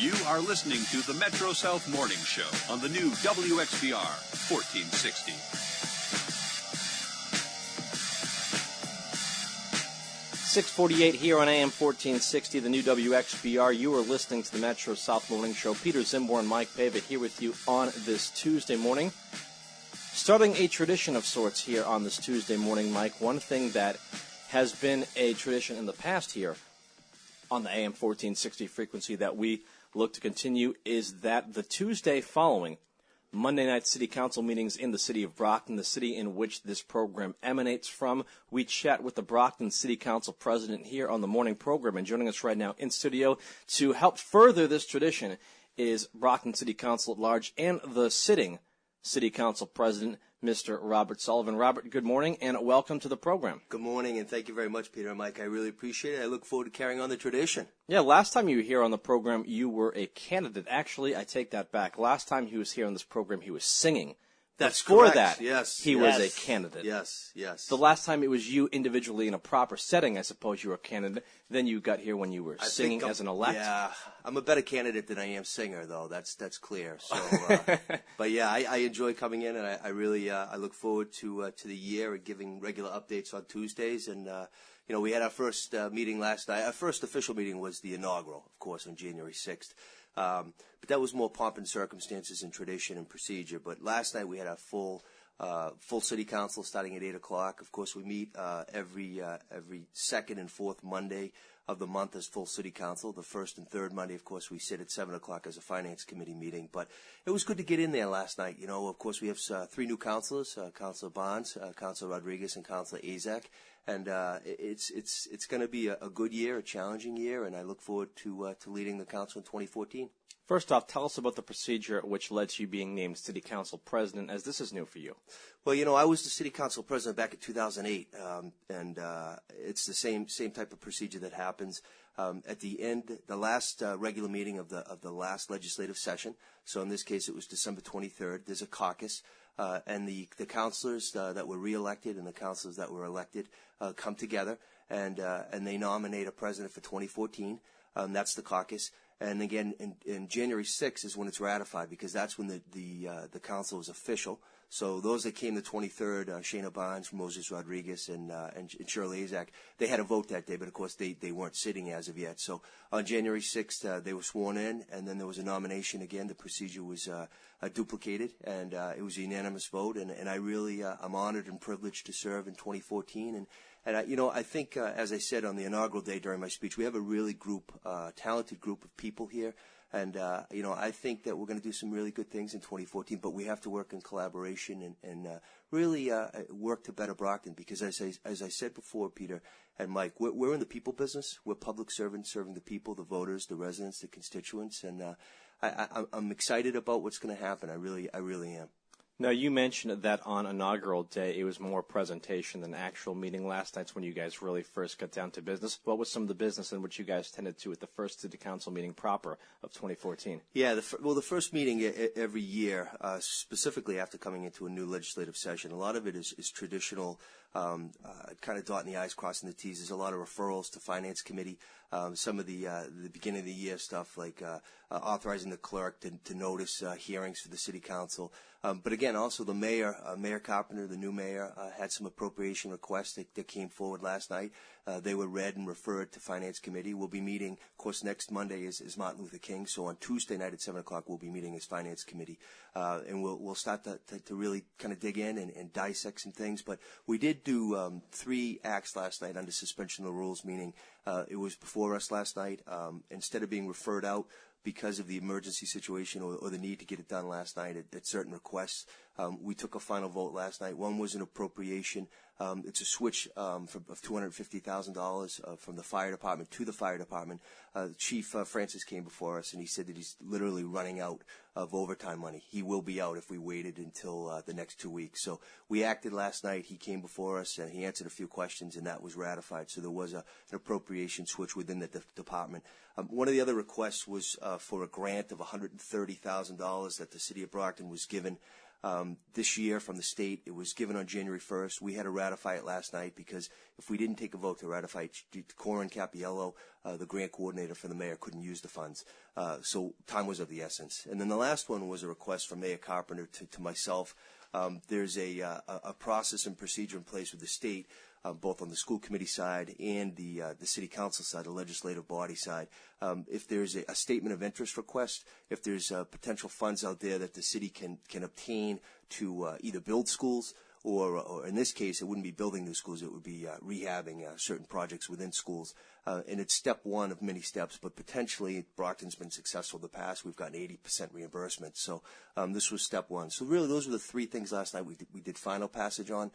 You are listening to the Metro South Morning Show on the new WXBR 1460. .648 here on AM 1460, the new WXBR. You are listening to the Metro South Morning Show. Peter Zimborn and Mike Pavitt here with you on this Tuesday morning. Starting a tradition of sorts here on this Tuesday morning, Mike. One thing that has been a tradition in the past here on the AM 1460 frequency that we look to continue is that the Tuesday following Monday night city council meetings in the city of Brockton, the city in which this program emanates from, we chat with the Brockton City Council president here on the morning program, and joining us right now in studio to help further this tradition is Brockton City Council at large and the sitting city council president, Mr. Robert Sullivan. Robert, good morning and welcome to the program. Good morning, and thank you very much, Peter and Mike. I really appreciate it. I look forward to carrying on the tradition. Yeah, last time you were here on the program, you were a candidate. Actually, I take that back. Last time he was here on this program, he was singing. That's Before correct. that, yes, he was a candidate. Yes. The last time it was you individually in a proper setting, I suppose you were a candidate. Then you got here when you were singing as an elect. Yeah, I'm a better candidate than I am singer, though. That's clear. So, but yeah, I enjoy coming in, and I really I look forward to the year and giving regular updates on Tuesdays. And you know, we had our first meeting last night. Our first official meeting was the inaugural, of course, on January 6th. But that was more pomp and circumstances and tradition and procedure. But last night we had a full city council starting at 8 o'clock. Of course, we meet every second and fourth Monday of the month as full city council. The first and third Monday, of course, we sit at 7 o'clock as a finance committee meeting. But it was good to get in there last night. You know, of course, we have three new councilors, Councilor Bonds, Councilor Rodriguez, and Councilor Azak. And it's going to be a good year, a challenging year, and I look forward to leading the council in 2014. First off, tell us about the procedure which led to you being named city council president, as this is new for you. Well, you know, I was the city council president back in 2008, and it's the same type of procedure that happens at the end, the last regular meeting of the last legislative session. So in this case, it was December 23rd. There's a caucus. And the councilors that were reelected and the councilors that were elected come together, and they nominate a president for 2014. That's the caucus. And again, in January 6th is when it's ratified, because that's when the council is official. So those that came the 23rd, Shayna Bonds, Moses Rodriguez, and Shirley Azak, they had a vote that day, but of course they weren't sitting as of yet. So on January 6th, they were sworn in, and then there was a nomination again. The procedure was duplicated, and it was a unanimous vote. And I really, I'm honored and privileged to serve in 2014. And you know, I think, as I said on the inaugural day during my speech, we have a really talented group of people here. And, you know, I think that we're going to do some really good things in 2014, but we have to work in collaboration and really work to better Brockton, because as I said before, Peter and Mike, we're in the people business. We're public servants serving the people, the voters, the residents, the constituents. And I'm excited about what's going to happen. I really am. Now, you mentioned that on inaugural day it was more presentation than actual meeting. Last night's when you guys really first got down to business. What was some of the business in which you guys tended to at the first city council meeting proper of 2014? Yeah, the first meeting every year, specifically after coming into a new legislative session, a lot of it is traditional, kind of dotting the I's, crossing the T's. There's a lot of referrals to Finance Committee. Some of the beginning of the year stuff like authorizing the clerk to notice hearings for the city council. But again, also the mayor, Mayor Carpenter, the new mayor, had some appropriation requests that came forward last night. They were read and referred to Finance Committee. We'll be meeting, of course, next Monday is Martin Luther King. So on Tuesday night at 7 o'clock, we'll be meeting as Finance Committee. And we'll start to really kind of dig in and dissect some things. But we did do 3 acts last night under suspension of the rules, meaning it was before us last night. Instead of being referred out because of the emergency situation or the need to get it done last night at certain requests, we took a final vote last night. One was an appropriation. It's a switch of $250,000 from the fire department to the fire department. Chief Francis came before us, and he said that he's literally running out of overtime money. He will be out if we waited until the next 2 weeks. So we acted last night. He came before us, and he answered a few questions, and that was ratified. So there was an appropriation switch within the department. One of the other requests was for a grant of $130,000 that the city of Brockton was given This year from the state, it was given on January 1st. We had to ratify it last night because if we didn't take a vote to ratify it, Corin Cappiello, the grant coordinator for the mayor, couldn't use the funds. So time was of the essence. And then the last one was a request from Mayor Carpenter to myself. There's a process and procedure in place with the state, both on the school committee side and the city council side, the legislative body side. If there's a statement of interest request, if there's potential funds out there that the city can obtain to either build schools or in this case, it wouldn't be building new schools, it would be rehabbing certain projects within schools. And it's step one of many steps, but potentially Brockton's been successful in the past. We've gotten 80% reimbursement. So this was step one. So really those were the three things last night we did final passage on.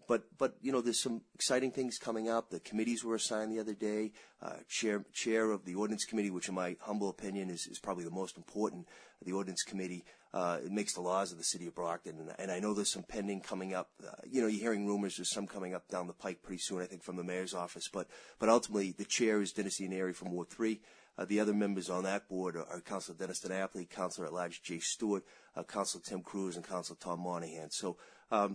But you know, there's some exciting things coming up. The committees were assigned the other day. Chair of the ordinance committee, which in my humble opinion is probably the most important. The ordinance committee, it makes the laws of the city of Brockton, and I know there's some pending coming up. You know, you're hearing rumors there's some coming up down the pike pretty soon, I think, from the mayor's office. But ultimately, the chair is Dennis Ianieri from Ward 3. The other members on that board are Councilor Dennis DiNapoli, Councilor at Large Jay Stewart, Councilor Tim Cruz, and Councilor Tom Monahan. So,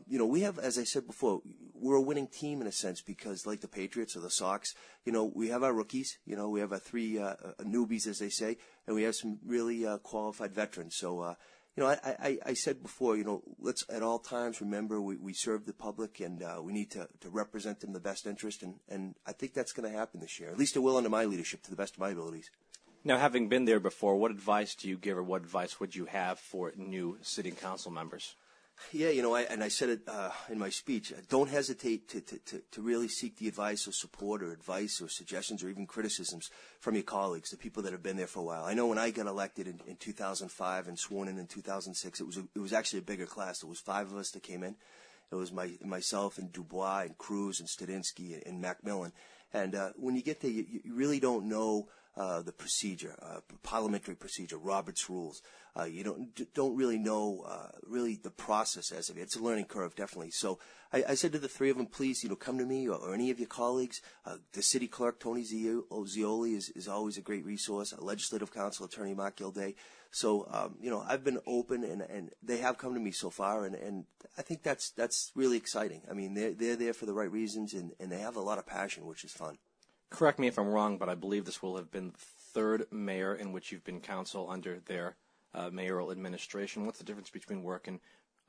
you know, we have, as I said before, we're a winning team in a sense because, like the Patriots or the Sox, you know, we have our rookies. You know, we have our three newbies, as they say, and we have some really qualified veterans. So, you know, I said before, you know, let's at all times remember we serve the public and we need to represent them in the best interest. And I think that's going to happen this year. At least it will under my leadership to the best of my abilities. Now, having been there before, what advice do you give or what advice would you have for new city council members? Yeah, you know, I said it in my speech. Don't hesitate to really seek the advice or support or advice or suggestions or even criticisms from your colleagues, the people that have been there for a while. I know when I got elected in 2005 and sworn in 2006, it was actually a bigger class. There was 5 of us that came in. It was myself and Dubois and Cruz and Studinsky and Macmillan. And when you get there, you really don't know the procedure, parliamentary procedure, Robert's rules. You don't really know really the process as of it. It's a learning curve, definitely. So I said to the 3 of them, please, you know, come to me or any of your colleagues. The city clerk, Tony Zioli, is always a great resource. Legislative counsel attorney Mark Gilday. So you know, I've been open and they have come to me so far, and I think that's really exciting. I mean, they're there for the right reasons, and they have a lot of passion, which is fun. Correct me if I'm wrong, but I believe this will have been the 3rd mayor in which you've been counsel under their mayoral administration. What's the difference between working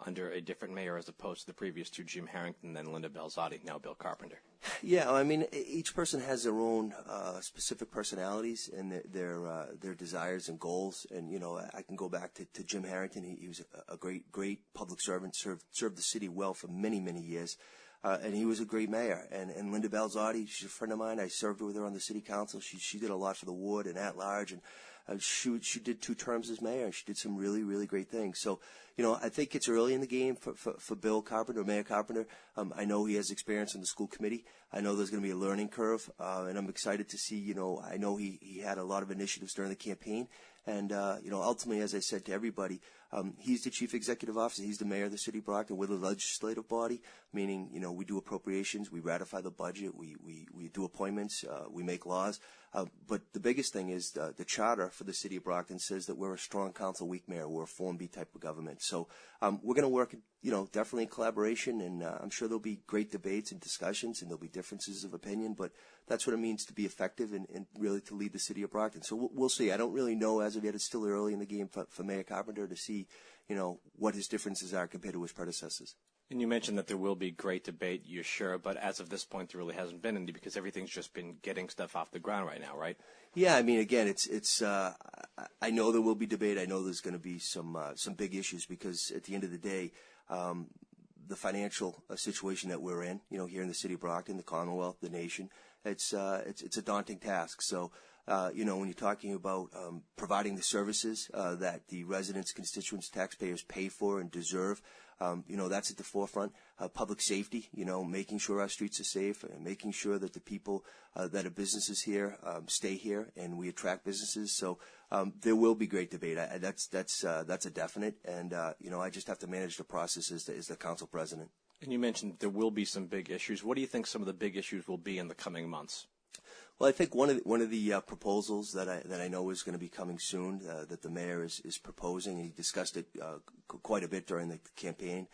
under a different mayor as opposed to the previous 2, Jim Harrington, then Linda Belzotti, now Bill Carpenter? Yeah, I mean, each person has their own specific personalities and their desires and goals. And, you know, I can go back to Jim Harrington. He was a great public servant, served the city well for many, many years. And he was a great mayor. And Linda Belzotti, she's a friend of mine. I served with her on the city council. She did a lot for the ward and at large. And she did 2 terms as mayor. And she did some really, really great things. So, you know, I think it's early in the game for Bill Carpenter, Mayor Carpenter. I know he has experience on the school committee. I know there's going to be a learning curve. And I'm excited to see, you know, I know he had a lot of initiatives during the campaign. And, you know, ultimately, as I said to everybody, he's the chief executive officer. He's the mayor of the city of Brockton. We're the legislative body, meaning, you know, we do appropriations, we ratify the budget, we do appointments, we make laws. But the biggest thing is the charter for the city of Brockton says that we're a strong council, weak mayor. We're a Form B type of government. So we're going to work, you know, definitely in collaboration, and I'm sure there'll be great debates and discussions, and there'll be differences of opinion, but that's what it means to be effective and really to lead the city of Brockton. So we'll see. I don't really know as of yet. It's still early in the game for Mayor Carpenter to see, you know, what his differences are compared to his predecessors. And you mentioned that there will be great debate, you're sure, but as of this point, there really hasn't been any because everything's just been getting stuff off the ground right now, right? Yeah, I mean, again, it's. I know there will be debate. I know there's going to be some big issues because at the end of the day, the financial situation that we're in, you know, here in the city of Brockton, the Commonwealth, the nation, it's a daunting task. So. You know, when you're talking about providing the services that the residents, constituents, taxpayers pay for and deserve, you know, that's at the forefront. Public safety, you know, making sure our streets are safe and making sure that the people that are businesses here stay here and we attract businesses. So there will be great debate. That's a definite. And, you know, I just have to manage the process as the council president. And you mentioned there will be some big issues. What do you think some of the big issues will be in the coming months? Well, I think one of the proposals that I know is going to be coming soon that the mayor is proposing, and he discussed it quite a bit during the campaign,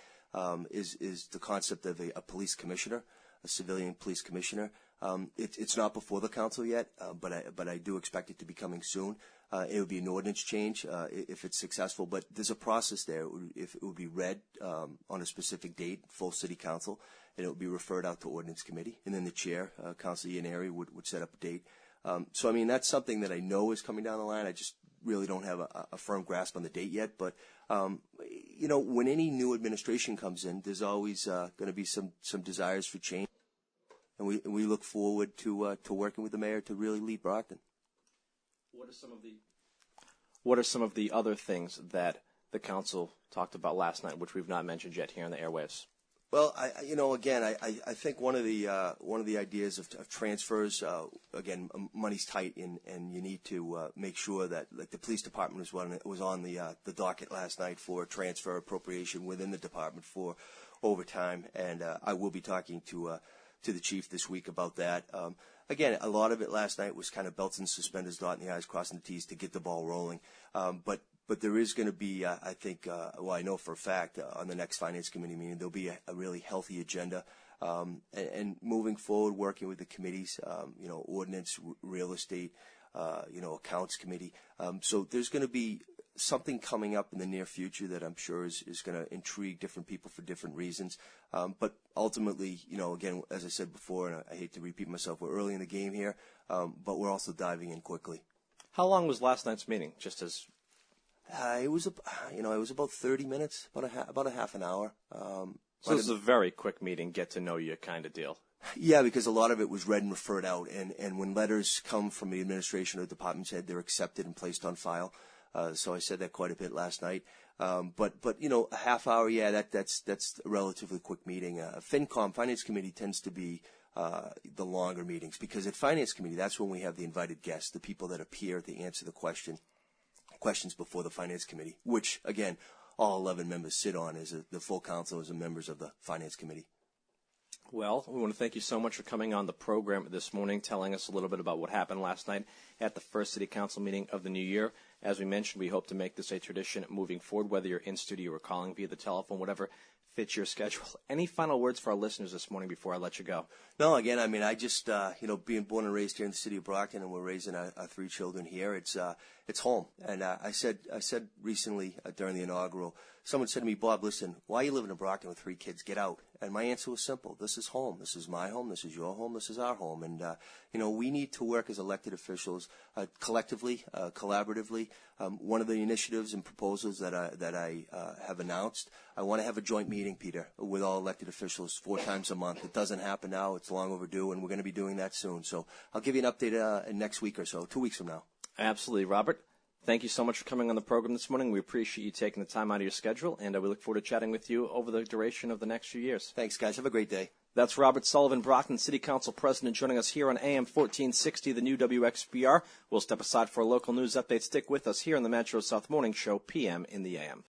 is the concept of a police commissioner, a civilian police commissioner. It's not before the council yet, but I do expect it to be coming soon. It would be an ordinance change if it's successful, but there's a process there. It would be read on a specific date, full city council, and it would be referred out to ordinance committee, and then the chair, Councilor Ianary, would set up a date. So, I mean, that's something that I know is coming down the line. I just really don't have a firm grasp on the date yet, but you know, when any new administration comes in, there's always going to be some desires for change, and we look forward to working with the mayor to really lead Brockton. What are some of the other things that the council talked about last night, which we've not mentioned yet here on the airwaves? Well, I think one of the ideas of transfers, again, money's tight, and you need to make sure that, like, the police department was on the docket last night for transfer appropriation within the department for overtime, and I will be talking to the chief this week about that. Again, a lot of it last night was kind of belts and suspenders, dotting the I's, crossing the T's to get the ball rolling. But there is going to be, I think, well, I know for a fact, on the next Finance Committee meeting, there'll be a really healthy agenda. And moving forward, working with the committees, you know, ordinance, real estate, you know, accounts committee. So there's going to be something coming up in the near future that I'm sure is going to intrigue different people for different reasons. But ultimately, you know, again, as I said before, and I hate to repeat myself, we're early in the game here, but we're also diving in quickly. How long was last night's meeting? Just as it was about 30 minutes, about a half an hour. So this is a very quick meeting, get to know you kind of deal. Yeah, because a lot of it was read and referred out, and when letters come from the administration or the department's head, they're accepted and placed on file. So I said that quite a bit last night. But you know, a half hour, yeah, that's a relatively quick meeting. FinCom, Finance Committee, tends to be the longer meetings, because at Finance Committee, that's when we have the invited guests, the people that appear to answer the questions before the Finance Committee, which, again, all 11 members sit on as the full council as members of the Finance Committee. Well, we want to thank you so much for coming on the program this morning, telling us a little bit about what happened last night at the first City Council meeting of the new year. As we mentioned, we hope to make this a tradition moving forward, whether you're in studio or calling via the telephone, whatever fits your schedule. Any final words for our listeners this morning before I let you go? No, again, I mean, I just, you know, being born and raised here in the city of Brockton, and we're raising our 3 children here, it's home. And I said recently during the inaugural, someone said to me, Bob, listen, why are you living in Brockton with 3 kids? Get out. And my answer was simple. This is home. This is my home. This is your home. This is our home. And, you know, we need to work as elected officials collectively, collaboratively. One of the initiatives and proposals that I have announced, I want to have a joint meeting, Peter, with all elected officials 4 times a month. It doesn't happen now. It's long overdue, and we're going to be doing that soon. So I'll give you an update next week or so, 2 weeks from now. Absolutely, Robert. Thank you so much for coming on the program this morning. We appreciate you taking the time out of your schedule, and we look forward to chatting with you over the duration of the next few years. Thanks, guys. Have a great day. That's Robert Sullivan, Brockton City Council President, joining us here on AM 1460, the new WXBR. We'll step aside for a local news update. Stick with us here on the Metro South Morning Show, PM in the AM.